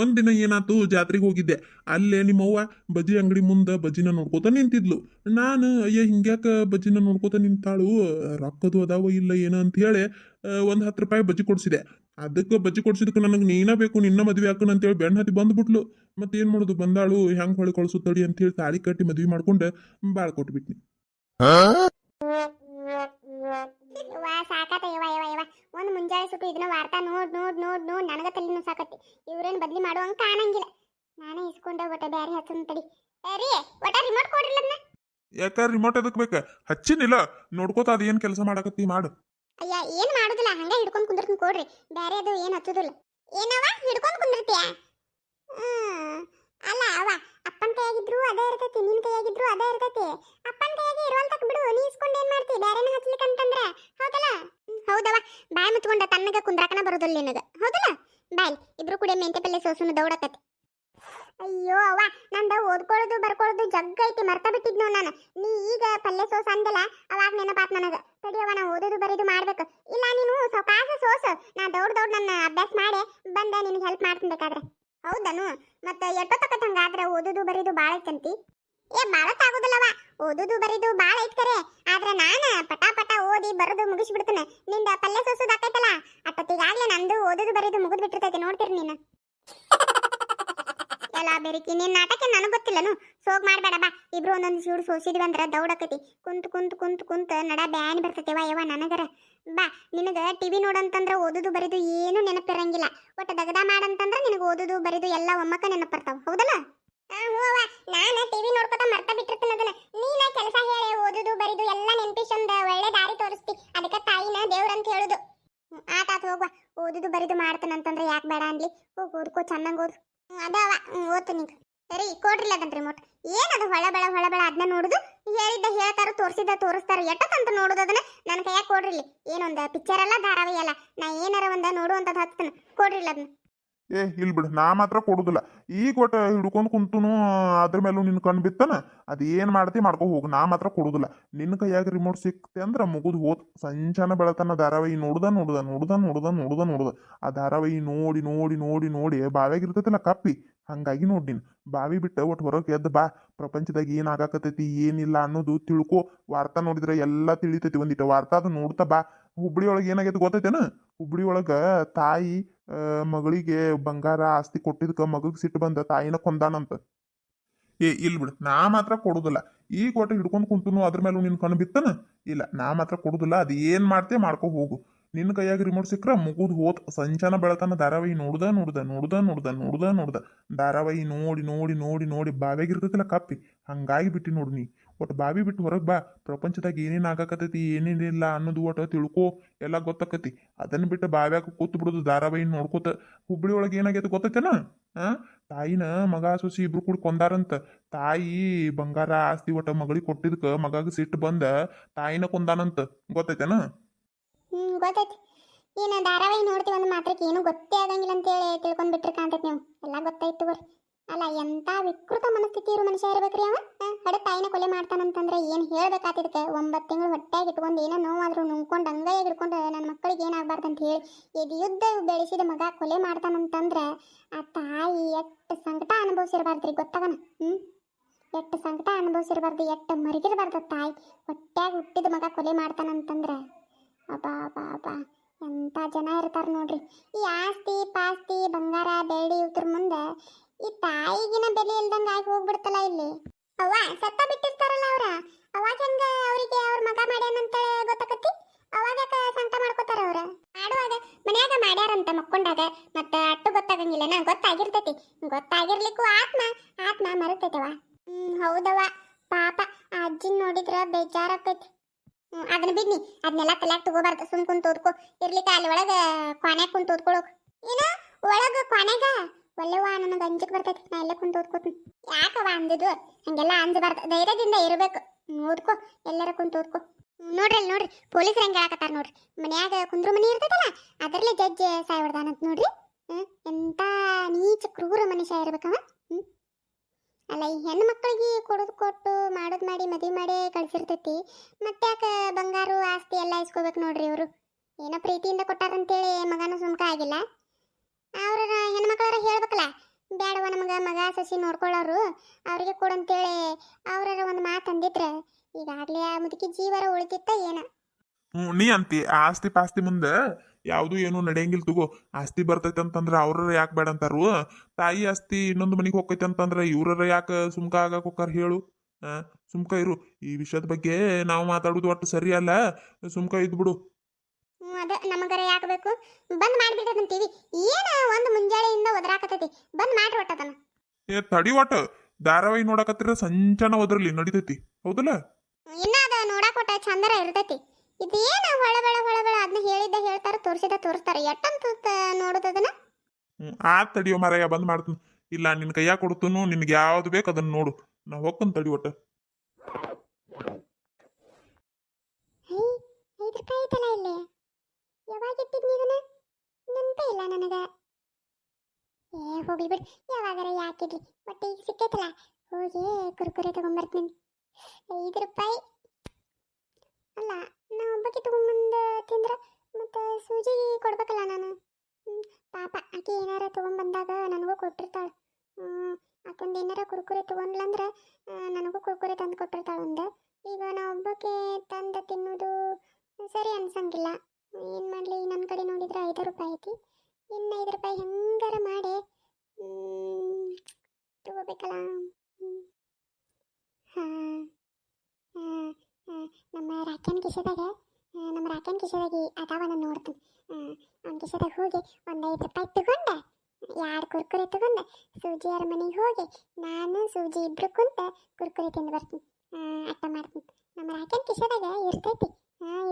ಒಂದಿನ ಏನಾತು ಜಾತ್ರೆಗೆ ಹೋಗಿದ್ದೆ. ಅಲ್ಲೇ ನಿಮ್ಮವ್ವ ಬಜ್ಜಿ ಅಂಗಡಿ ಮುಂದೆ ಬಜ್ಜಿನ ನೋಡ್ಕೋತ ನಿಂತಿದ್ಲು. ನಾನು ಅಯ್ಯ ಹಿಂಗ್ಯಾಕ ಬಜ್ಜಿನ ನೋಡ್ಕೋತ ನಿಂತಾಳು, ರೊಕ್ಕದು ಅದಾವ ಇಲ್ಲ ಏನು ಅಂತ ಹೇಳಿ ಒಂದು 10 ರೂಪಾಯಿ ಬಜ್ಜಿ ಕೊಡ್ಸಿದೆ. ಅದಕ್ಕೆ ಬಜ್ಜಿ ಕೊಡ್ಸಿದಕ್ಕೆ ನನಗೆ ನೀನ ಬೇಕು, ನಿನ್ನ ಮದ್ವೆ ಹಾಕಣ ಅಂತೇಳಿ ಬೆಣ್ಣ ಹತ್ತಿ ಬಂದ್ಬಿಟ್ಲು. ಮತ್ತೇನ್ ಮಾಡೋದು, ಬಂದಾಳು ಹೆಂಗ್ ಹೊಳಿ ಕಳ್ಸುತ್ತಡಿ ಅಂತ ಹೇಳಿ ತಾಳಿ ಕಟ್ಟಿ ಮದ್ವಿ ಮಾಡ್ಕೊಂಡು ಬಾಳ್ ಕೊಟ್ಬಿಟ್ನಿ. ಸಾಕಾತ ಯವ ಯವ ಯವ. ಒಂದು ಮುಂಜಾನೆ ಸುಟ್ಟು ಇದನ್ನ ವಾರ್ತಾ ನೋಡ್ ನೋಡ್ ನೋಡ್ ನೋಡ್ ನನಗ ತಲೆನೂ ಸಾಕತ್ತಿ. ಇವ್ರೇನ್ ಬದ್ಲಿ ಮಾಡುವಂಗ ಕಾಣಂಗಿಲ್ಲ. ನಾನೇ ಇಸ್ಕೊಂಡ ಒಟ್ಟ ಬ್ಯಾರೆ ಹಚ್ಚನ್ ತಡಿ. ರೀ ಒಟ್ಟ ರಿಮೋಟ್ ಕೊಡ್ರಿ ಅದನ್ನ. ಯಾಕ ರಿಮೋಟ್ ಎದಕ್ ಬೇಕ? ಹಚ್ಚಿನಿಲ್ಲ, ನೋಡ್ಕೋತ ಅದ ಏನ್ ಕೆಲಸ ಮಾಡಕತ್ತಿ ಮಾಡು. ಅಯ್ಯ ಏನ್ ಮಾಡುದಿಲ್ಲ, ಹಂಗ ಹಿಡ್ಕೊಂಡ್ ಕುಂದಿರ್ತೀನಿ ಕೊಡ್ರಿ. ಬ್ಯಾರೆ ಅದು ಏನ್ ಹಚ್ಚುದಿಲ್ಲ. ಏನವ ಹಿಡ್ಕೊಂಡ್ ಕುಂದಿರ್ತೀಯ? ಅಲ್ಲ ಅವ ಅಪ್ಪನ ಕೈಯಾಗಿದ್ರು ಅದೇ ಇರ್ತೈತಿ, ನಿನ್ ಕೈಯಾಗಿದ್ರು ಅದೇ ಇರ್ತೈತಿ. ಅಪ್ಪನ ಕೈಯಾಗಿ ಇರುವಲ್ತಕ್ ಬಿಡು, ನೀ ಇಸ್ಕೊಂಡ್ ಏನ್ ಮಾಡ್ತಿ? ಬ್ಯಾರೆನ ಹಚ್ಲಿಕ್ಕಂತಂದ್ರ ಹೌದಲ್ಲ? ಹೌದವ, ಬಾಯ್ ಮುಚ್ಕೊಂಡ ತನ್ನಗ ಕುಂದ್ರಾಕನ ಬರೋದಿಲ್ಲ ನಿನಗ, ಹೌದಲ್ಲ? ಬಾಯ್ ಇಬ್ರು ಕೂಡ ಮೆಂತೆ ಪಲ್ಲೆ ಸೋಸುನು ದೌಡಕತ್ತಿ. ಅಯ್ಯೋ ಅವ್ವ, ನಂದ ಓದ್ಕೊಳ್ಳೋದು ಬರ್ಕೊಳ್ಳೋದು ಜಗ್ಗ ಐತಿ, ಮರ್ತ ಬಿಟ್ಟಿದ್ನು ನಾನು. ನೀ ಈಗ ಪಲ್ಲೆ ಸೋಸ ಅಂದಲ್ಲ, ಅವಾಗ ನೆನಪಾತ್ ನನಗ. ತಡಿಯವ್ವ, ನಾ ಓದೋದು ಬರೀದು ಮಾಡ್ಬೇಕು. ಇಲ್ಲ ನೀನು ಸೌಕಾಸ ಸೋಸು, ನಾ ದೌಡ್ ನನ್ನ ಅಭ್ಯಾಸ ಮಾಡಿ ಬಂದ ನಿನಗೆ ಹೆಲ್ಪ್ ಮಾಡ್ತೀನಿ ಬೇಕಾದ್ರೆ. ಹೌದನು? ಮತ್ತೆ ಎಷ್ಟೊತ್ತಕತ್ ಹಂಗಾದ್ರೆ ಓದೋದು ಬರೀದು ಬಾಳ ಐತಂತಿ? ಏ ಬಾಳತ್ತಾಗುದಿಲ್ಲವ, ಓದೋದು ಬರೀದು ಬಾಳ ಐತ್ ಕರೆ. ಆದ್ರೆ ನಾನು ಪಟ ಪಟ ಓದಿ ಬರೋದು ಮುಗಿಸ್ಬಿಡ್ತೇನೆ. ನಿಂದ ಪಲ್ಲೆ ಸೋಸೋದು ಆಕೈತಲ್ಲ, ಅಷ್ಟೊತ್ತಿಗಾಗ್ಲೇ ನಂದು ಓದೋದು ಬರೀದು ಮುಗಿದ್ ಬಿಟ್ಟಿರ್ತೈತೆ, ನೋಡ್ತೀರಿ ನೀನು. ಎಲ್ಲ ಬೆರಿಕಿ ನಿನ್ನ ನಾಟಕ ನನಗೆ ಗೊತ್ತಿಲ್ಲನು. ಸೋಗ್ ಮಾಡ್ಬೇಡ ಬಾ, ಇಬ್ರು ಒಂದೊಂದು ಸೀಡು ಸೋಸಿದ್ವಿ ಅಂದ್ರೆ ದೌಡಕತಿ. ಕುಂತ್ ಕುಂತ್ ಕುಂತ್ ಕುಂತ್ ನಡ ಬ್ಯಾನಿ ಬರ್ತೈತೆವ ಯವ ನನಗರ. ಬಾ, ನಿನಗ ಟಿವಿ ನೋಡಂತಂದ್ರ ಓದುದು ಬರಿದು ಏನು ನೆನಪಿರಂಗಿಲ್ಲ. ಒಟ್ಟು ದಗದ ಮಾಡಂತಂದ್ರ ನಿನಗೆ ಓದುದು ಬರಿದು ಎಲ್ಲ ಒಮ್ಮಕ್ಕ ನೆನಪಿರ್ತಾವ, ಹೌದಲ್ಲ? ನಾನು ಟಿವಿ ನೋಡ್ಕೊತ ಮರ್ತ ಬಿಟ್ಟಿರ್ತೀನಿ ಅದನ್ನ. ನೀನ ಕೆಲಸ ಹೇಳಿ ಓದುದು ಬರಿದು ಎಲ್ಲ ನೆನಪಿಸೊಂದು ಒಳ್ಳೆ ದಾರಿ ತೋರಿಸ್ತಿ. ಅದಕ್ಕೆ ತಾಯಿನ ದೇವ್ರಂತ ಹೇಳುದು. ಆತಾತ್ ಹೋಗುವ, ಓದುದು ಬರಿದು ಮಾಡ್ತಾನಂತಂದ್ರೆ ಯಾಕೆ ಬೇಡ ಅನ್ಲಿ. ಹೋಗಿ ಓದ್ಕೋ, ಚೆನ್ನಾಗಿ ಓದು. ಅದಾವ ಓದ್ತು ನಿಂಗೆ. ಸರಿ ಕೊಡ್ರಿಲ್ಲ ಅದನ್ನ ರಿಮೋಟ್. ಏನದು ಹೊಳಬಳ ಹೊಳಬಳ ಅದನ್ನ ನೋಡುದು? ಹೇಳಿದ್ದ ಹೇಳ್ತಾರ, ತೋರಿಸಿದ್ದ ತೋರಿಸ್ತಾರ. ಎಷ್ಟಂತ ನೋಡುದು ಅದನ್ನ? ನನ್ನ ಕೈಯಾಗ ಕೊಡ್ರಿಲ್ಲಿ. ಏನೊಂದು ಪಿಕ್ಚರ್ ಅಲ್ಲ, ಧಾರಾವಾಹಿ ಅಲ್ಲ, ನಾ ಏನಾರ ಒಂದ ನೋಡುವಂಥದ್ದು ಹಚ್ತಾನೆ. ಕೊಡ್ರಿಲ್ಲ ಅದನ್ನ. ಏ ಇಲ್ ಬಿಡು, ನಾ ಮಾತ್ರ ಕೊಡುದಿಲ್ಲ. ಈಗ ಒಟ್ಟು ಹಿಡ್ಕೊಂಡು ಕುಂತುನು ಅದ್ರ ಮೇಲೂ ನಿನ್ ಕಣ್ ಬಿತ್ತನ, ಅದು ಏನ್ ಮಾಡ್ತಿ ಮಾಡ್ಕೊ ಹೋಗು. ನಾ ಮಾತ್ರ ಕೊಡುದಿಲ್ಲ. ನಿನ್ನ ಕೈಯಾಗ ರಿಮೋಟ್ ಸಿಕ್ತೆ ಅಂದ್ರ ಮುಗುದ್ ಹೋತ್. ಸಂಚಾನ ಬೆಳತನ ಧಾರಾವಾಹಿ ನೋಡುದ. ಆ ಧಾರಾವಾಹಿ ನೋಡಿ ನೋಡಿ ನೋಡಿ ನೋಡಿ ಬಾವ್ಯಾಗ ಇರ್ತೈತಿಲ್ಲ ಕಪ್ಪಿ, ಹಂಗಾಗಿ ನೋಡಿ ನೀನು ಬಾವಿ ಬಿಟ್ಟು ಒಟ್ಟು ಹೊರಗೆ ಎದ್ದು ಬಾ. ಪ್ರಪಂಚದಾಗ ಏನ್ ಆಗಾಕತೈತಿ ಏನಿಲ್ಲ ಅನ್ನೋದು ತಿಳ್ಕೊ. ವಾರ್ತಾ ನೋಡಿದ್ರೆ ಎಲ್ಲ ತಿಳಿತೈತಿ. ಒಂದಿಟ್ಟು ವಾರ್ತಾದ ನೋಡ್ತಾ ಬಾ. ಹುಬ್ಳಿ ಒಳಗೆ ಏನಾಗೈತಿ ಗೊತ್ತೈತೇನ? ಹುಬ್ಳಿ ಒಳಗ ತಾಯಿ ಮಗಳಿಗೆ ಬಂಗಾರ ಆಸ್ತಿ ಕೊಟ್ಟಿದ್ಕ ಮಗಗ್ ಸಿಟ್ಟು ಬಂದ ತಾಯಿನ ಕೊಂದಾನಂತ. ಏ ಇಲ್ ಬಿಡು, ನಾ ಮಾತ್ರ ಕೊಡುದಿಲ್ಲ. ಈಗ ಒಟ್ಟು ಹಿಡ್ಕೊಂಡು ಕುಂತನು ಅದ್ರ ಮೇಲೂ ನಿನ್ ಕಣ್ಣು ಬಿತ್ತನ? ಇಲ್ಲ, ನಾ ಮಾತ್ರ ಕೊಡುದಿಲ್ಲ. ಅದು ಏನ್ ಮಾಡ್ತೇ ಮಾಡ್ಕೊ ಹೋಗು. ನಿನ್ನ ಕೈಯಾಗ ರಿಮೋಟ್ ಸಿಕ್ಕ್ರ ಮುಗುದ್ ಹೋತ್. ಸಂಚಾನ ಬೆಳತನ ಧಾರಾವಾಹಿ ನೋಡುದ. ಧಾರಾವಾಹಿ ನೋಡಿ ನೋಡಿ ನೋಡಿ ನೋಡಿ ಬಾವಿಯಾಗ ಇರ್ತೈತಿಲ್ಲ ಕಪ್ಪಿ, ಹಂಗಾಗಿ ಬಿಟ್ಟಿ ನೋಡು ನೀ. ಒಟ್ಟು ಬಾವಿ ಬಿಟ್ಟು ಹೊರಗೆ ಬಾ. ಪ್ರಪಂಚದಾಗ ಏನೇನ್ ಆಗಾಕತೈತಿ ಏನೇನಿಲ್ಲ ಅನ್ನೋದು ಒಟ್ಟು ತಿಳ್ಕೊ, ಎಲ್ಲ ಗೊತ್ತಾಕತಿ. ಅದನ್ನ ಬಿಟ್ಟು ಬಾವ್ಯಾಗ ಕೂತ್ ಬಿಡುದು ಧಾರಾವಾಹಿ ನೋಡ್ಕೋತ. ಹುಬ್ಳಿ ಒಳಗೆ ಏನಾಗೈತೆ ಗೊತ್ತೈತೇನ? ತಾಯಿನ ಮಗ ಸೊಸಿ ಇಬ್ರು ಕೂಡ ಕೊಂದಾರಂತ. ತಾಯಿ ಬಂಗಾರ ಆಸ್ತಿ ಒಟ್ಟ ಮಗಳಿಗೆ ಕೊಟ್ಟಿದ್ಕ ಮಗಗ ಸಿಟ್ಟು ಬಂದ ತಾಯಿನ ಕೊಂದಾನಂತ. ಗೊತ್ತೈತೇನ? ಗೊತ್ತೈತಿ. ಏನು ಧಾರಾವಾಹಿ ನೋಡ್ತೀವಿ ಒಂದು ಮಾತ್ರಕ್ಕೆ ಏನು ಗೊತ್ತೇ ಆಗಂಗಿಲ್ಲ ಅಂತೇಳಿ ತಿಳ್ಕೊಂಡ್ ಬಿಟ್ರೆ ಕಾಣ್ತೈತಿ. ನೀವು ಎಲ್ಲ ಗೊತ್ತಾಯ್ತು ಬರ್ರಿ. ಅಲ್ಲ, ಎಂತ ವಿಕೃತ ಮನಸ್ಥಿತಿ ಇರೋ ಮನುಷ್ಯ ಇರ್ಬೇಕ್ರಿ ಅವ. ಹಡ ತಾಯಿನ ಕೊಲೆ ಮಾಡ್ತಾನಂತಂದ್ರೆ ಏನು ಹೇಳ್ಬೇಕಾತಿದ್ಕೆ? 9 ತಿಂಗಳು ಹೊಟ್ಟೆಗೆ ಇಟ್ಕೊಂಡು ಏನೋ ನೋವಾದ್ರೂ ನುಂಗ್ಕೊಂಡು ಅಂಗೈಯಾಗ ಹಿಡ್ಕೊಂಡು ನನ್ನ ಮಕ್ಕಳಿಗೆ ಏನಾಗಬಾರ್ದು ಅಂತ ಹೇಳಿ ಇದು ಯುದ್ಧ ಬೆಳೆಸಿದ ಮಗ ಕೊಲೆ ಮಾಡ್ತಾನಂತಂದ್ರೆ ಆ ತಾಯಿ ಎಷ್ಟು ಸಂಕಟ ಅನುಭವಿಸಿರ್ಬಾರ್ದ್ರಿ, ಗೊತ್ತಾಗನ? ಎಷ್ಟು ಸಂಕಟ ಅನುಭವಿಸಿರ್ಬಾರ್ದು, ಎಷ್ಟು ಮರಿಗಿರ್ಬಾರ್ದು. ತಾಯಿ ಹೊಟ್ಟೆಗೆ ಹುಟ್ಟಿದ ಮಗ ಕೊಲೆ ಮಾಡ್ತಾನಂತಂದ್ರೆ ಅಬ್ಬಾ ಅಬ್ಬಾ ಅಬ್ಬಾ, ಎಂಥ ಜನ ಇರ್ತಾರ ನೋಡ್ರಿ. ಈ ಆಸ್ತಿ ಪಾಸ್ತಿ ಬಂಗಾರ ಬೆಳ್ಳಿ ಇವ್ರ ಮುಂದೆ ಈ ತಾಯಿಗಿನ ಬೆಲೆ ಇಲ್ದಂಗ ಆಗಿ ಹೋಗ್ಬಿಡ್ತಲ್ಲ ಇಲ್ಲಿ. ಅವ್ವ ಸತ್ತ ಬಿಟ್ಟಿರ್ತಾರಲ್ಲ ಅವ್ರ, ಅವಾಗ ಹೆಂಗ ಅವರಿಗೆ ಅವ್ರ ಮಗ ಮಾಡ್ಯಾನಂತೇಳಿ ಗೊತ್ತಾಕತಿ? ಅವಾಗ ಸಂಕಟ ಮಾಡ್ಕೋತಾರ ಅವ್ರ. ಮಾಡುವಾಗ ಮನ್ಯಾಗ ಮಾಡ್ಯಾರಂತ ಮಕ್ಕೊಂಡಾಗ ಮತ್ತೆ ಅಟ್ಟು ಗೊತ್ತಾಗಂಗಿಲ್ಲ. ನಾ ಗೊತ್ತಾಗಿರ್ತೈತಿ. ಗೊತ್ತಾಗಿರ್ಲಿಕ್ಕೂ ಆತ್ಮ ಮರುತೈತವ. ಹೌದವ, ಪಾಪ ಆ ಅಜ್ಜಿನ ನೋಡಿದ್ರ ಬೇಜಾರಾಕೈತಿ. ಅದನ್ನ ಬಿಡ್ನಿ, ಅದನ್ನೆಲ್ಲ ತಲೆಯಾಗ ತಗೋಬಾರ್ದು. ಸುಮ್ ಕುಂತ ಓದ್ಕೊ. ಇರ್ಲಿಕ್ಕ ಅಲ್ಲಿ ಒಳಗ ಕ್ವಾನ್ಯಾಗ ಕುಂತ ಓದ್ಕೊಳಕ್. ಏನ ಒಳಗ ಕ್ವಾನ್ಯಾಗ? ಒಳ್ಳೆವ, ನನಗೆ ಅಂಜಕ್ ಬರ್ತೈತಿ. ನಾ ಎಲ್ಲ ಕುಂತ ಓದ್ಕೋತೀನಿ. ಯಾಕವ ಅಂದಿದ್ದು? ಹಂಗೆಲ್ಲ ಅಂಜಬಾರ್ದು, ಧೈರ್ಯದಿಂದ ಇರಬೇಕು. ಓದ್ಕೊ, ಎಲ್ಲರ ಕುಂತ ಓದ್ಕೊ. ನೋಡ್ರಿ ಪೊಲೀಸರು ಹೆಂಗೆ ಹೇಳಕತ್ತಾರ ನೋಡ್ರಿ. ಮನ್ಯಾಗ ಕುಂದ್ರು ಮನಿ ಇರ್ತೈತಲ್ಲ, ಅದರಲ್ಲೇ ಜಡ್ಜ್ ಸಾಯ್ ಹೊಡ್ದಾನಂತ ನೋಡ್ರಿ. ಎಂತ ನೀಚ ಕ್ರೂರ ಮನುಷ್ಯ ಇರ್ಬೇಕವ. ಅಲ್ಲ, ಈ ಹೆಣ್ಣು ಮಕ್ಕಳಿಗೆ ಕೊಡೋದು ಕೊಟ್ಟು ಮಾಡೋದು ಮಾಡಿ ಮದುವೆ ಮಾಡಿ ಕಳ್ಸಿರ್ತೈತಿ. ಮತ್ತೆ ಯಾಕೆ ಬಂಗಾರು ಆಸ್ತಿ ಎಲ್ಲ ಇಸ್ಕೋಬೇಕು ನೋಡ್ರಿ ಇವರು? ಏನೋ ಪ್ರೀತಿಯಿಂದ ಕೊಟ್ಟಾರಂತೇಳಿ ಮಗನ ಸುಮ್ಕ ಆಗಿಲ್ಲ. ಅವ್ರ ಹೆಣ್ಮಕ್ಳಾರ ಹೇಳ್ಬೇಕಲ್ಲ, ಮಗ ಸಸಿ ನೋಡ್ಕೊಳ್ಳೋರು ಅವ್ರಿಗೆ ಕೊಡಂತೇಳಿ ಅವ್ರಾರ ಒಂದು ಮಾತು ಅಂದಿದ್ರೆ ಈಗಾಗಲೇ ಆ ಮುದುಕಿ ಜೀವರ ಉಳಿತಿತ್ತ ಏನ. ನೀ ಅಂತಿ ಆಸ್ತಿ ಪಾಸ್ತಿ ಮುಂದೆ ಯಾವುದು ಏನು ನಡೆಯಂಗಿಲ್ಲ ತಗೋ. ಆಸ್ತಿ ಬರ್ತೈತೆ ಅಂತಂದ್ರ ಅವ್ರ ಯಾಕೆ ಬೇಡ ಅಂತಾರು. ತಾಯಿ ಆಸ್ತಿ ಇನ್ನೊಂದು ಮನೆಗೆ ಹೋಗ್ತೈತೆ ಅಂತಂದ್ರ ಇವ್ರ ಯಾಕೆ ಸುಮ್ಕ ಆಗಕ್ಕೆ ಹೋಗಾರ ಹೇಳು. ಸುಮ್ಕ ಇರು. ಈ ವಿಷಯದ ಬಗ್ಗೆ ನಾವು ಮಾತಾಡೋದು ಒಟ್ಟು ಸರಿ ಅಲ್ಲ. ಸುಮ್ಕ ಇದ್ಬಿಡು. ಅದ ನಮಗರ ಯಾಕೆ ಬೇಕು? ಬಂದ್ ಮಾಡ್ಬಿಟ್ಟದನ್ ಟಿವಿ. ಏನ ಒಂದು ಮುಂಜಾನೆಯಿಂದ ಒದರಾಕತೈತಿ. ಬಂದ್ ಮಾಡ್ರಿ ಒಟ್ಟದನ. ತಡಿ ಒಟ್ಟು ಧಾರಾವಾಹಿ ನೋಡಕತ್ತಿರ ಸಂಚಾನ ಒದ್ರಲಿ ನಡಿತೈತಿ ಹೌದಲ್ಲ. ಇನ್ನ ಅದ ನೋಡಾಕ ಒಟ್ಟ ಚಂದರ ಇರ್ತೈತಿ. ಇದೇನ ಹೊಳಬಳ ಅದನ್ನ ಹೇಳಿದ್ದ ಹೇಳ್ತಾರ, ತೋರಿಸಿದ ತೋರಿಸ್ತಾರ. ಎಟ್ಟಂತ ನೋಡುದದನ. ತಡಿಯೋ ಮಾರಾಯ, ಬಂದ್ ಮಾಡ್ತೀನಿ. ಇಲ್ಲ ನಿನ್ ಕೈಯಾಗ ಕೊಡ್ತನು, ನಿನ್ಗೆ ಯಾವ್ದು ಬೇಕು ಅದನ್ನ ನೋಡು. ನಾ ಹೋಗ್ತೇನೆ ತಡಿ ಒಟ್ಟ. ₹5 ಐತಲ್ಲ ಇಲ್ಲಿ. ಯಾವಾಗ ಇಟ್ಟಿದ್ನಿ ಇದನ್ನ? ನೆನಪೇ ಇಲ್ಲ ನನಗ. ಹೋಗ್ಲಿ ಬಿಡಿ, ಯಾವಾಗಾರ ಯಾಕಿಡ್ಲಿ. ಬಟ್ ಈಗ ಸಿಕ್ಕೈತಲ್ಲ, ಹೋಗಿ ಕುರ್ಕುರೆ ತಗೊಂಬರ್ತೀನಿ. ₹5 ಅಲ್ಲ, ನಾ ಒಬ್ಬಕ್ಕೆ ತಗೊಂಬಂದ ತಿಂದ್ರ ಮತ್ತೆ ಸೂಜಿ ಕೊಡ್ಬೇಕಲ್ಲ ನಾನು. ಪಾಪ ಆಕೆ ಏನಾರ ತಗೊಂಬಂದಾಗ ನನಗೂ ಕೊಟ್ಟಿರ್ತಾಳೆ. ಆಕೊಂದು ಏನಾರ ಕುರ್ಕುರೆ ತಗೊಂಡ್ಲಂದ್ರೆ ನನಗೂ ಕುರ್ಕುರೆ ತಂದು ಕೊಟ್ಟಿರ್ತಾಳೆ ಒಂದು. ಈಗ ನಾ ಒಬ್ಬಕ್ಕೆ ತಂದು ತಿನ್ನೋದು ಸರಿ ಅನ್ಸಂಗಿಲ್ಲ. ಏನು ಮಾಡಲಿ, ನನ್ನ ಕಡೆ ನೋಡಿದ್ರೆ ₹5 ಐತಿ. ಇನ್ನು ₹5 ಹೆಂಗಾರ ಮಾಡಿ ತಗೋಬೇಕಲ್ಲ. ನಮ್ಮ ರಾಕ್ಯನ್ ಕಿಶೆದಾಗಿ ಅದಾವ, ನಾನು ನೋಡ್ತೀನಿ. ಅವ್ನ ಕಿಶೆದಾಗ ಹೋಗಿ ಒಂದು ₹5 ತಗೊಂಡೆ, 2 ಕುರ್ಕುರೆ ತಗೊಂಡೆ. ಸೂಜಿಯರ ಮನೆಗೆ ಹೋಗಿ ನಾನು ಸೂಜಿ ಇಬ್ರು ಕುಂತ ಕುರ್ಕುರೆ ತಿಂದು ಬರ್ತೀನಿ. ಅಟ್ಟ ಮಾಡ್ತೀನಿ. ನಮ್ಮ ರಾಕ್ಯನ್ ಕಿಶೆದಾಗ ಇರ್ತೈತಿ.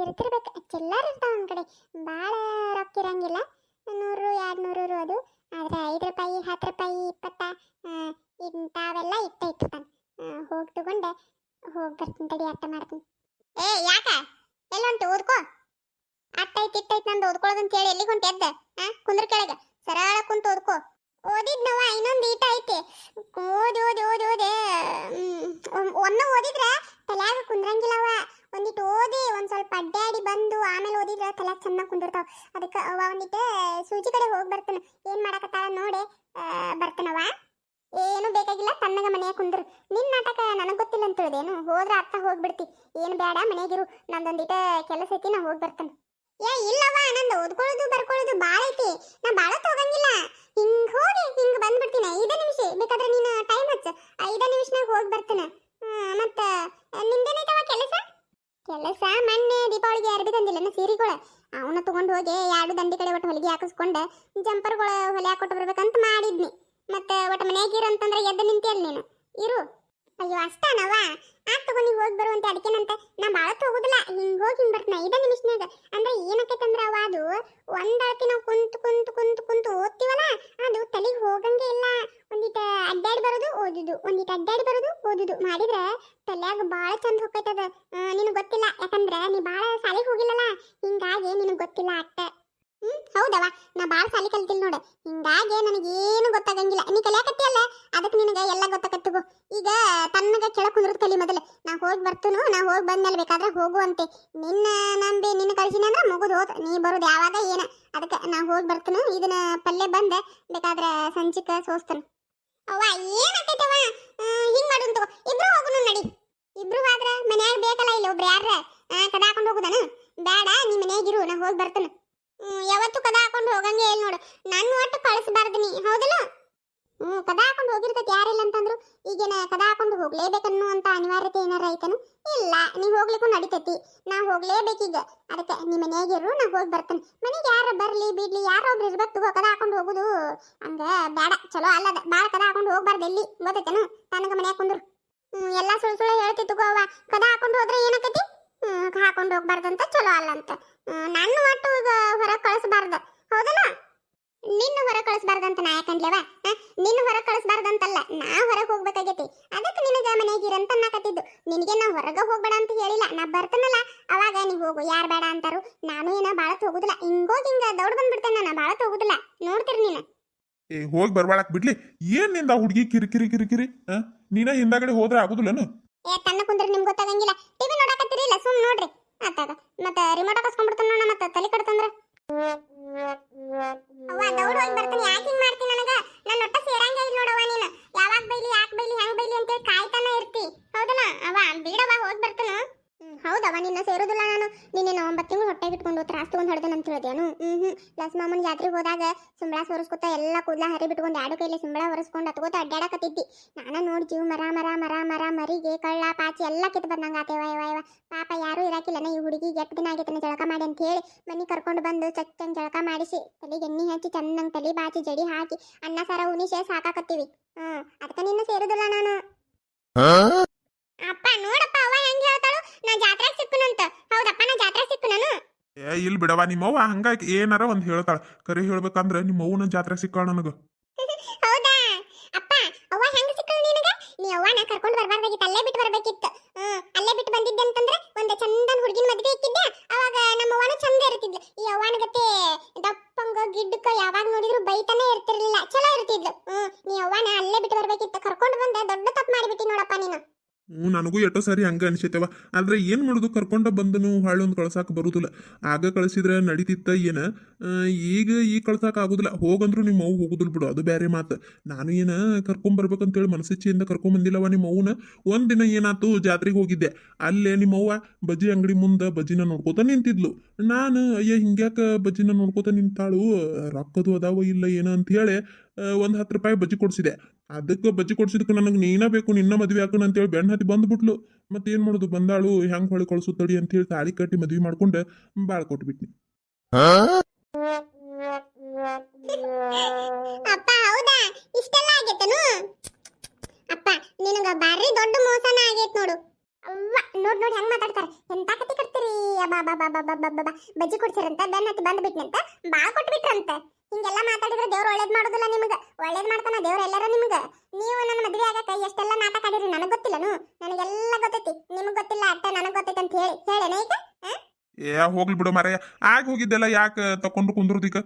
ಇರ್ತಿರ್ಬೇಕು. ಚಿಲ್ಲರ್ ಇರ್ತಾವ ಒಂದು ಕಡೆ. ಭಾಳ ರೊಕ್ಕ ಇರಂಗಿಲ್ಲ, 100 200 ಅದು. ಆದರೆ ₹5 ₹10 20 ಇಂಥವೆಲ್ಲ ಇಟ್ಟಿರ್ತಾನೆ. ಹೋಗಿ ತಗೊಂಡೆ ಹೋಗಿ ಬರ್ತೀನಿ ತಡಿ. ಅಟ್ಟ ಮಾಡ್ತೀನಿ. ಯಾಕ ಎಲ್ಲೊಂಟು ಓದ್ಕೋ. ಅಟ್ಟೈತಿ ನಂದು ಓದ್ಕೊಳ್ಳೋದಂತ ಹೇಳಿ ಎಲ್ಲಿಗೆ ಹೊಂಟೆ ಎದ್ದ? ಕುಂದ್ರ ಕೆಳಗೆ ಸರಳ ಕುಂತ ಓದ್ಕೋ. ಓದಿದ್ನವ ಇನ್ನೊಂದು ಈಟ ಐತಿ. ಓದಿ ಒಮ್ಮೆ ಓದಿದ್ರೆ ತಲ್ಯಾಗ ಕುಂದ್ರಂಗಿಲ್ಲವ. ಒಂದಿಟ್ಟು ಓದಿ ಒಂದು ಸ್ವಲ್ಪ ಅಡ್ಡಾಡಿ ಬಂದು ಆಮೇಲೆ ಓದಿದ್ರೆ ತಲ್ಯಾಗ ಚೆನ್ನಾಗಿ ಕುಂದಿರ್ತಾವ. ಅದಕ್ಕೆ ಅವ ಒಂದಿಟ್ಟು ಸೂಜಿ ಕಡೆ ಹೋಗಿ ಬರ್ತಾನೆ. ಏನು ಮಾಡಕತ್ತಾಳ ನೋಡಿ ಬರ್ತಾನವ. ಏನು ಬೇಕಾಗಿಲ್ಲ, ತನ್ನಗ ಮನೆಯಾಗ ಕುಂದ್ರು. ನಿನ್ನ ನಾಟಕ ನನಗೆ ಗೊತ್ತಿಲ್ಲ ಅಂತ ತಿಳಿದೇನು? ಹೋದ್ರೆ ಅರ್ಥ ಹೋಗ್ಬಿಡ್ತಿ. ಏನು ಬೇಡ, ಮನೆಯಾಗಿರು. ನಂದೊಂದಿಟ ಕೆಲಸ ಐತಿ, ನಾ ಹೋಗಿ ಬರ್ತಾನೆ. ಇಲ್ಲವ, ನಂದು ಓದ್ಕೊಳ್ಳೋದು ಬರ್ಕೊಳ್ಳೋದು ಭಾಳ ಐತಿ. ನಾ ಭಾಳ ಹೋಗಂಗಿಲ್ಲ. ಹಿಂಗೆ ಹೋಗಿ ಹಿಂಗೆ ಬಂದ್ಬಿಡ್ತೀನಿ. 5 ನಿಮಿಷ ಬೇಕಾದ್ರೆ ನೀನು ಟೈಮ್ ಹಚ್ಚ. 5 ನಿಮಿಷನಾಗ ಹೋಗಿ ಬರ್ತಾನೆ. ಮತ್ತು ನಿಮ್ದೇನೈತವ ಕೆಲಸ? ಮೊನ್ನೆ ದೀಪಾವಳಿಗೆ ಅರ್ಬಿ ತಂದಿಲ್ಲ ಸೀರೆಗಳು. ಅವನ್ನ ತಗೊಂಡು ಹೋಗಿ 2 ದಂಡಿ ಕಡೆ ಒಟ್ಟು ಹೊಲಿಗೆ ಹಾಕಿಸ್ಕೊಂಡು ಜಂಪರ್ಗಳು ಹೊಲೆ ಹಾಕೊಟ್ಟು ಬರ್ಬೇಕಂತ ಮಾಡಿದ್ನಿ. ಮತ್ತೆ ಒಟ್ಟು ಮನೆಯಾಗಿರು ಅಂತಂದ್ರೆ ಎದ್ದು ನಿಂತಿಯಲ್ಲ ನೀನು. ಇರು. ಅಯ್ಯೋ ಅಷ್ಟನವ. ತಗೊಂಡು ಹೋಗಿ ಬರುವಂತೆ. ಅದಕ್ಕೇನಂತ ನಾ ಭಾಳ ಹೋಗುದಿಲ್ಲ. ಹಿಂಗೆ ಹೋಗಿ ಹಿಂಗೆ ಬರ್ತೀನಿ 5 ನಿಮಿಷನಾಗ. ಅಂದ್ರೆ ಏನಕ್ಕೈತಂದ್ರೆ ಅವ ಅದು ಒಂದಳತಿ ನಾವು ಕುಂತು ಓದ್ತೀವಲ್ಲ, ಅದು ತಲೆಗೆ ಹೋಗಂಗೆ ಇಲ್ಲ. ಒಂದಿಟ ಅಡ್ಡಾಡಿ ಬರೋದು ಓದುದು ಮಾಡಿದ್ರೆ ತಲೆಯಾಗ ಭಾಳ ಚಂದ ಹೋಗ್ತೈತದ. ನಿನಗೆ ಗೊತ್ತಿಲ್ಲ, ಯಾಕಂದ್ರೆ ನೀ ಭಾಳ ಸಾಲಿಗೆ ಹೋಗಿಲ್ಲಲ್ಲ, ಹಿಂಗಾಗಿ ನಿನಗೆ ಗೊತ್ತಿಲ್ಲ ಅಟ್ಟ. ಹೌದವ, ನಾ ಭಾಳ ಸಾಲಿ ಕಲ್ತಿಲ್ಲ ನೋಡು. ಹಿಂಗಾಗಿ ನನಗೇನು ಗೊತ್ತಾಗಂಗಿಲ್ಲ. ನೀ ಕಲಿಯಾಕತ್ತಿಯಲ್ಲ, ಅದಕ್ಕೆ ನಿನಗೆ ಎಲ್ಲ ಗೊತ್ತಾಗತ್ತಿಗೋ. ಈಗ ತನ್ನಗ ಕೆಳಗೆ ಕುಂದ್ರದ್ ಕಲಿ ಮೊದಲು. ನಾ ಹೋಗಿ ಬರ್ತನು. ನಾ ಹೋಗಿ ಬಂದ್ಮೇಲೆ ಬೇಕಾದ್ರೆ ಹೋಗುವಂತೆ. ನಿನ್ನ ನಂಬಿ ನಿನ್ನ ಕಳಿಸಿನ ಅಂದ್ರೆ ಮುಗಿದು ಹೋದ. ನೀ ಬರೋದು ಯಾವಾಗ ಏನ. ಅದಕ್ಕೆ ನಾ ಹೋಗಿ ಬರ್ತನು. ಇದನ್ನ ಪಲ್ಯ ಬಂದೆ ಬೇಕಾದ್ರೆ ಸಂಚಿಕ ಸೋಸ್ತನು. ಅವ್ವ ಏನಾಗ್ತೈತವ, ಹಿಂಗೆ ಮಾಡೋದು ತಗೋ. ಇಬ್ರು ಹೋಗುನು ನಡಿ. ಇಬ್ರು ಆದ್ರೆ ಮನ್ಯಾಗ ಬೇಕಲ್ಲ, ಇಲ್ಲ ಒಬ್ರು ಯಾರ ಕದ ಹಾಕೊಂಡು ಹೋಗುದಾನ? ಬೇಡ, ನೀ ಮನ್ಯಾಗಿರು. ನಾ ಹೋಗಿ ಬರ್ತನು. ಯಾವತ್ತು ಕದ ಹಾಕೊಂಡು ಹೋಗಂಗೆ ಇಲ್ಲ ನೋಡು. ನನ್ನ ಒಟ್ಟು ಕಳಿಸಬಾರ್ದು ನೀ, ಹೌದಲ್ಲ? ಕದ ಹಾಕೊಂಡು ಹೋಗಿರ್ತೈತಿ, ಯಾರಿಲ್ಲ ಅಂತಂದ್ರು. ಈಗೇನ ಕದ ಹಾಕೊಂಡು ಹೋಗ್ಲೇಬೇಕನ್ನು ಅಂತ ಅನಿವಾರ್ಯತೆ ಏನಾರ ಐತನು? ಇಲ್ಲ, ನೀ ಹೋಗ್ಲಿಕ್ಕೂ ನಡಿತೈತಿ. ನಾ ಹೋಗ್ಲೇಬೇಕೀಗ. ಅದಕ್ಕೆ ನೀ ಮನೆಯಾಗಿರು, ನಾ ಹೋಗಿ ಬರ್ತೇನೆ. ಮನೆಗೆ ಯಾರು ಬರ್ಲಿ ಬಿಡ್ಲಿ, ಯಾರೋ ಒಬ್ರು ಇರ್ಬೇಕು ತಗೋ. ಕದ ಹಾಕೊಂಡು ಹೋಗುದು ಹಂಗ ಬೇಡ, ಚಲೋ ಅಲ್ಲದ. ಭಾಳ ಕದ ಹಾಕೊಂಡು ಹೋಗ್ಬಾರ್ದು ಎಲ್ಲಿ, ಗೊತ್ತೈತೇನು? ತನಗ ಮನ್ಯಾಗ ಕುಂದ್ರು. ಎಲ್ಲ ಸುಳ್ಳು ಹೇಳ್ತಿತ್ತು ಅವ್ವ. ಕದ ಹಾಕೊಂಡು ಹೋದ್ರೆ ಏನಾಕೈತಿ? ಹಾಕೊಂಡು ಹೋಗ್ಬಾರ್ದಂತ, ಚಲೋ ಅಲ್ಲ ಅಂತ. ನನ್ನ ಒಟ್ಟು ಈಗ ಹೊರಗೆ ಕಳಿಸ್ಬಾರ್ದು, ಹೌದಲ್ಲ? ನಿನ್ನ ಹೊರಗೆ ಕಳಿಸ್ಬಾರ್ದಂತ ನಾ ಯಾಕಂದ್ಲೇವ? ನಿನ್ನ ಹೊರಗೆ ಕಳಿಸ್ಬಾರ್ದಂತಲ್ಲ, ನಾ ಹೊರಗೆ ಹೋಗ್ಬೇಕಾಗೈತಿ. ಅದಕ್ಕೆ ನಿನಗೆ ಮನೆಗಿರಂತ ಅನ್ನಕತ್ತಿದ್ದು. ನಿನಗೆ ನಾ ಹೊರಗೆ ಹೋಗ್ಬೇಡ ಅಂತ ಹೇಳಿಲ್ಲ. ನಾ ಬರ್ತನಲ್ಲ ಅವಾಗ ನೀ ಹೋಗು. ಯಾರು ಬೇಡ ಅಂತಾರು. ನಾನು ಏನೋ ಭಾಳ ಹೋಗುದಿಲ್ಲ. ಹಿಂಗೋಗಿ ಹಿಂಗ ದೌಡ್ ಬಂದ್ಬಿಡ್ತೇನೆ. ನಾ ಭಾಳ ಹೋಗುದಿಲ್ಲ, ನೋಡ್ತೀರಿ ನೀನು. ಹೋಗಿ ಬರ್ಬಾಳಕ್ ಬಿಡ್ಲಿ. ಏನ್ ನಿಂದ ಹುಡುಗಿ ಕಿರಿಕಿರಿ? ನೀನ ಹಿಂದಾಗಡೆ ಹೋದ್ರೆ ಆಗುದಿಲ್ಲನು? ತನ್ನ ಕುಂದ್ರೆ ನಿಮ್ಗೆ ಗೊತ್ತಾಗಂಗಿಲ್ಲ. ಟಿವಿ ನೋಡಕತ್ತೀರಿ ಇಲ್ಲ, ಸುಮ್ ನೋಡ್ರಿ ಆತಾಗ. ಮತ್ತೆ ರಿಮೋಟ್ ಹಾಕಿಸ್ಕೊಂಡ್ಬಿಡ್ತಾನ ನೋಡ. ಮತ್ತೆ ತಲೆ ಕಡ್ತಂದ್ರ ಅವ್ವ ದೌಡ್ ಹೋಗಿ ಬರ್ತೀನಿ. ಯಾಕೆ ಹಿಂಗ್ ಮಾಡ್ತೀನಿ? ನನಗ ನನ್ನ ಒಟ್ಟ ಸೇರಂಗೆ ಇಲ್ಲ ನೋಡವ್ವ ನೀನು. ನಿನ್ನ ಸೇರೋದಿಲ್ಲ ನಾನು ನಿನ್ನೆ 9 ತಿಂಗಳು ಹೊಟ್ಟೆಗೆ ಇಟ್ಕೊಂಡು ತ್ರಾಸ್ ತಗೊಂಡು ಹೊಡೆದ ಅಂತ ಹೇಳಿದೆನು ಪ್ಲಸ್ ಮಾಮನ ಜಾತ್ರೆಗೆ ಹೋದಾಗ ಸುಂಬಳ ಸೋರಿಸ್ಕೊತ ಎಲ್ಲ ಕೂದಲ ಹರಿ ಬಿಟ್ಕೊಂಡು ಎರಡು ಕೈಲಿ ಸುಂಬಳ ಒರೆಸ್ಕೊಂಡು ಹತ್ಕೋತ ಅಡ್ಡಾಡಕತ್ತಿದ್ದಿ ನಾನು ನೋಡಿ ಜೀವ ಮರ ಮರಿಗೆ ಕಳ್ಳ ಪಾಚಿ ಎಲ್ಲ ಕಿತ್ತು ಬಂದಂಗೆ ಆತೆ ವಯ ಪಾಪ ಯಾರೂ ಇರಾಕಿಲ್ಲನ ಈ ಹುಡುಗಿಗೆ ಎಷ್ಟು ದಿನ ಆಗೈತನ ಜಳಕ ಮಾಡಿ ಅಂತ ಹೇಳಿ ಮನೆ ಕರ್ಕೊಂಡು ಬಂದು ಚಚ್ಚಂಗೆ ಜಳಕ ಮಾಡಿಸಿ ತಲೆಗೆ ಎಣ್ಣೆ ಹಚ್ಚಿ ಚಂದಂಗೆ ತಲೆ ಬಾಚಿ ಜಡಿ ಹಾಕಿ ಅನ್ನ ಸಾರ ಉಣಿಸೆ ಸಾಕಾಕತ್ತೀವಿ ಅದಕ್ಕೆ ನಿನ್ನ ಸೇರುದಿಲ್ಲ ನಾನು ಅಪ್ಪ ನೋಡಪ್ಪ ಅವ್ವ ಹೆಂಗ್ ಹೇಳ್ತಾಳು ನಾ ಜಾತ್ರೆಗೆ ಸಿಕ್ಕನಂತ ಹೌದಪ್ಪ ನಾ ಜಾತ್ರೆಗೆ ಸಿಕ್ಕು ನಾನು ಇಲ್ಲಿ ಬಿಡವ ನಿಮ್ಮವ್ವ ಹಂಗಾಗಿ ಏನಾರ ಒಂದು ಹೇಳ್ತಾಳ ಕರೆ ಹೇಳ್ಬೇಕಂದ್ರೆ ನಿಮ್ಮವ್ವನ ಜಾತ್ರೆ ಸಿಕ್ಕಾಳ ನನಗ ಹೌದಾ ಅಪ್ಪ ಅವ್ವ ಹೆಂಗ್ ಸಿಕ್ಕಳು ನಿನಗ ನೀ ಅವ್ವನ ಕರ್ಕೊಂಡು ಬರಬಾರ್ದಾಗಿತ್ತು ಅಲ್ಲೇ ಬಿಟ್ಟು ಬರಬೇಕಿತ್ತು ಅಲ್ಲೇ ಬಿಟ್ಟು ಬಂದಿದ್ದೆ ಅಂತಂದ್ರೆ ಒಂದು ಚಂದನ್ ಹುಡುಗಿನ ಮದುವೆ ಇಕ್ಕಿದ್ದೆ ಅವಾಗ ನಮ್ಮ ಅವ್ವನ ಚಂದ ಇರ್ತಿದ್ಲು ಈ ಅವ್ವನ ಗತೆ ದಪ್ಪಂಗ ಗಿಡ್ಡಕ್ಕ ಯಾವಾಗ ನೋಡಿದ್ರು ಬೈತಾನೆ ಇರ್ತಿರ್ಲಿಲ್ಲ ಚಲೋ ಇರ್ತಿದ್ಲು ನೀ ಅವ್ವನ ಅಲ್ಲೇ ಬಿಟ್ಟು ಬರಬೇಕಿತ್ತು ಕರ್ಕೊಂಡು ಬಂದೆ ದೊಡ್ಡ ತಪ್ಪು ಮಾಡಿಬಿಟ್ಟಿ ನೋಡಪ್ಪ ನೀನು ನನಗೂ ಎಷ್ಟೋ ಸಾರಿ ಹಂಗ ಅನಿಸೈತವ ಆದ್ರೆ ಏನು ಮಾಡೋದು ಕರ್ಕೊಂಡ ಬಂದನು ಹಾಳೊಂದು ಕಳ್ಸಾಕ ಬರುದಿಲ್ಲ ಆಗ ಕಳಿಸಿದ್ರೆ ನಡೀತಿತ್ತ ಏನ ಈಗ ಕಳ್ಸಾಕ ಆಗುದಿಲ್ಲ ಹೋಗಂದ್ರು ನಿಮ್ಮ ಅವ್ವ ಹೋಗುದಿಲ್ಲ ಬಿಡು ಅದು ಬೇರೆ ಮಾತು ನಾನು ಏನ ಕರ್ಕೊಂಬರ್ಬೇಕಂತೇಳಿ ಮನಸ್ಸಿಚ್ಛೆಯಿಂದ ಕರ್ಕೊಂಬಂದಿಲ್ಲವ ನಿಮ್ಮ ಅವ್ವನ ಒಂದಿನ ಏನಾಯ್ತು ಜಾತ್ರೆಗೆ ಹೋಗಿದ್ದೆ ಅಲ್ಲೇ ನಿಮ್ಮವ್ವ ಬಜ್ಜಿ ಅಂಗಡಿ ಮುಂದೆ ಬಜ್ಜಿನ ನೋಡ್ಕೋತ ನಿಂತಿದ್ಲು ನಾನು ಅಯ್ಯ ಹಿಂಗ್ಯಾಕ ಬಜ್ಜಿನ ನೋಡ್ಕೋತ ನಿಂತಾಳು ರೊಕ್ಕದು ಅದಾವ ಇಲ್ಲ ಏನೋ ಅಂತ ಹೇಳಿ ಒಂದು 10 ರೂಪಾಯಿ ಬಜ್ಜಿ ಕೊಡ್ಸಿದೆ ಅದಕ್ಕೆ ಬಜ್ಜಿ ಕೊಡ್ಸಿದಕ್ಕೆ ನನಗೆ ನೀನ ಬೇಕು ನಿನ್ನ ಮದುವೆ ಹಾಕೋಣ ಅಂತೇಳಿ ಬೆಣ್ಣ ಹತ್ತಿ ಬಂದ್ಬಿಟ್ಲು ಮತ್ತೇನು ಮಾಡೋದು ಬಂದಾಳು ಹೆಂಗೆ ಹೊಳಿ ಕಳ್ಸುತ್ತಡಿ ಅಂತೇಳಿ ತಾಳಿ ಕಟ್ಟಿ ಮದುವೆ ಮಾಡ್ಕೊಂಡು ಬಾಳ್ ಕೊಟ್ಬಿಟ್ನಿ ಅಪ್ಪ ಹೌದಾ ಇಷ್ಟೆಲ್ಲ ಆಗೈತನು ಅಪ್ಪ ನಿನಗ ಬಾರಿ ದೊಡ್ಡ ಮೋಸನ ಆಗೈತ್ ನೋಡು ಅವ್ವ ನೋಡ್ ನೋಡಿ ಹೆಂಗ್ ಮಾತಾಡ್ತಾರೆ ಎಂತ ಕತಿ ಕಟ್ತೀರಿ ಬಜ್ಜಿ ಕೊಡ್ಸಿರಂತ ಬೆನ್ನ ಹತ್ತಿ ಬಂದ್ಬಿಟ್ನಂತ ಬಾಳ್ ಕೊಟ್ಬಿಟ್ರಂತ ಹಿಂಗೆಲ್ಲ ಮಾತಾಡಿದ್ರೆ ದೇವ್ರು ಒಳ್ಳೇದ್ ಮಾಡೋದಿಲ್ಲ ನಿಮಗ ಒಳ್ಳೇದ್ ಮಾಡ್ತಾನ ದೇವ್ರು ಎಲ್ಲಾರ ನಿಮಗ ನೀವು ನನ್ನ ಮದುವೆ ಆಗಕ್ಕ ಎಷ್ಟೆಲ್ಲ ನಾಟಕ ಆಡಿರಿ ನನಗ್ ಗೊತ್ತಿಲ್ಲನು ನನಗೆಲ್ಲ ಗೊತ್ತೈತಿ ನಿಮಗ್ ಗೊತ್ತಿಲ್ಲ ಅಟ್ಟ ನನಗ್ ಗೊತ್ತೈತಿ ಅಂತ ಹೇಳೇನ ಈಗ ಹೋಗ್ಲಿ ಬಿಡು ಮಾರಾಯ ಆಗ ಹೋಗಿದ್ದೆಲ್ಲ ಯಾಕೆ ತಕೊಂಡು ಕುಂದ್ರದೀಗ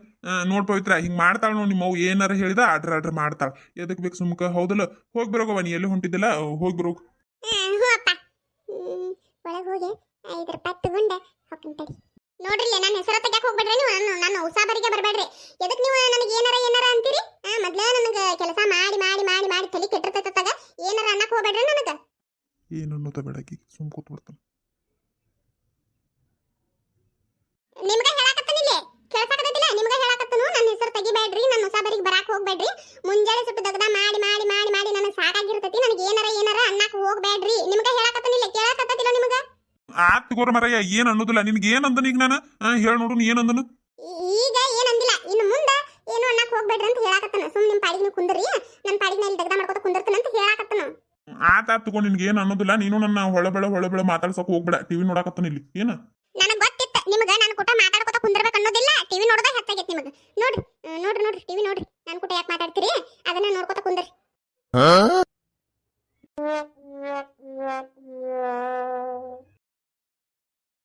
ನೋಡ್ ಪವಿತ್ರ ಹಿಂಗ್ ಮಾಡ್ತಾಳ ನೋಡಿ ನಿಮ್ಮ ಅವ್ ಏನಾರ ಹೇಳಿದ ಆರ್ಡ್ರ್ ಮಾಡ್ತಾಳ ಎದಕ್ ಬೇಕು ಸುಮ್ಕ ಹೌದಲ್ಲ ಹೋಗಿ ಬರೋಗವ ನೀ ಎಲ್ಲಿ ಹೊಂಟಿದ್ದಲ್ಲ ಹೋಗಿ ಬರೋ ಹ್ಞೂ ಅಪ್ಪ ಒಳಗೆ ಹೋಗಿ 5 ರೂಪಾಯಿ ತಗೊಂಡೆ ಹೋಗ್ತೀನಿ ತಡಿ ನೋಡ್ರಿ ನನ್ನ ಹೆಸರು ತೆಗ್ಯಾಕ ಹೋಗ್ಬೇಡ್ರಿ ನೀವು ನನ್ನ ಉಸಾಬರಿಗೆ ಬರಬೇಡ್ರಿ ಎದಕ್ ನೀವು ನನಗೆ ಏನಾರ ಅಂತೀರಿ ಮೊದ್ಲೇ ನನಗೆ ಕೆಲಸ ಮಾಡಿ ಮಾಡಿ ಮಾಡಿ ಮಾಡಿ ತಲೆ ಕೆಟ್ಟಿರ್ತೈತಾಗ ಏನಾರ ಅನ್ನಕ್ ಹೋಗ್ಬೇಡ್ರಿ ನನಗೆ ಏನು ಅನ್ನೋದ ಬೇಡಕಿ ಸುಮ್ ಕೂತ್ಬಿಡ್ತಾನೆ ನಿಮ್ಗೆ ಹೇಳಾಕತ್ತನಿಲ್ಲ ಕೇಳ್ಸಾಕತ್ತೈತಿಲ್ಲ ನಿಮ್ಗೆ ಹೇಳಾಕತ್ತನು ನನ್ನ ಹೆಸರು ತೆಗಿಬೇಡ್ರಿ ನನ್ನ ಉಸಾಬರಿಗೆ ಬರಾಕ್ ಹೋಗ್ಬೇಡ್ರಿ ಮುಂಜಾನೆ ಸುಟ್ಟು ದಗದ ಮಾಡಿ ಮಾಡಿ ಮಾಡಿ ಮಾಡಿ ನನಗೆ ಸಾಕಾಗಿರ್ತೈತಿ ನನಗೆ ಏನಾರ ಅನ್ನಕ್ ಹೋಗ್ಬೇಡ್ರಿ ನಿಮ್ಗೆ ಹೇಳಾಕತ್ತನಿಲ್ಲ ಕೇಳಾಕತ್ತತಿಲ್ಲ ನಿಮ್ಗೆ ಆತ್ ತಗೋರ ಮರಯ್ಯ ಏನ್ ಅನ್ನೋದಿಲ್ಲ ನಿನ್ಗೆ ಏನ್ ಅಂದನ ಈಗ ನಾನು ಹೇಳ ನೋಡು ನೀ ಏನ್ ಅಂದನು ಈಗ ಏನಂದಿಲ್ಲ ಇನ್ನು ಮುಂದೆ ಏನು ಅನ್ನಕ್ ಹೋಗ್ಬೇಡ್ರಿ ಅಂತ ಹೇಳಾಕತ್ತನ ಸುಮ್ ನಿಮ್ ಪಾಡಿಗೆ ನೀವು ಕುಂದ್ರಿ ನನ್ನ ಪಾಡಿಗೆ ಇಲ್ಲಿ ದಗದ ಮಾಡ್ಕೊತ ಕುಂದಿರ್ತಾನ ಅಂತ ಹೇಳಾಕತ್ತನ ಆತ್ ತಗೊಂಡು ನಿನ್ಗೆ ಏನ್ ಅನ್ನೋದಿಲ್ಲ ನೀನು ನನ್ನ ಹೊಳಬೆಳ ಮಾತಾಡ್ಸಕ್ ಹೋಗ್ಬೇಡ ಟಿವಿ ನೋಡಾಕತ್ತನ ಇಲ್ಲಿ ಏನ ನನಗೆ ಗೊತ್ತಿತ್ತು ನಿಮ್ಗೆ ನಾನು ಕೂಟ ಮಾತಾಡ್ಕೊತ ಕುಂದಿರ್ಬೇಕು ಅನ್ನೋದಿಲ್ಲ ಟಿವಿ ನೋಡೋದ ಹೆಚ್ಚಾಗೈತಿ ನಿಮಗೆ ನೋಡ್ರಿ ಟಿವಿ ನೋಡ್ರಿ ನಾನು ಕೂಟ ಯಾಕೆ ಮಾತಾಡ್ತೀರಿ ಅದನ್ನ ನೋಡ್ಕೊತ ಕುಂದ್ರಿ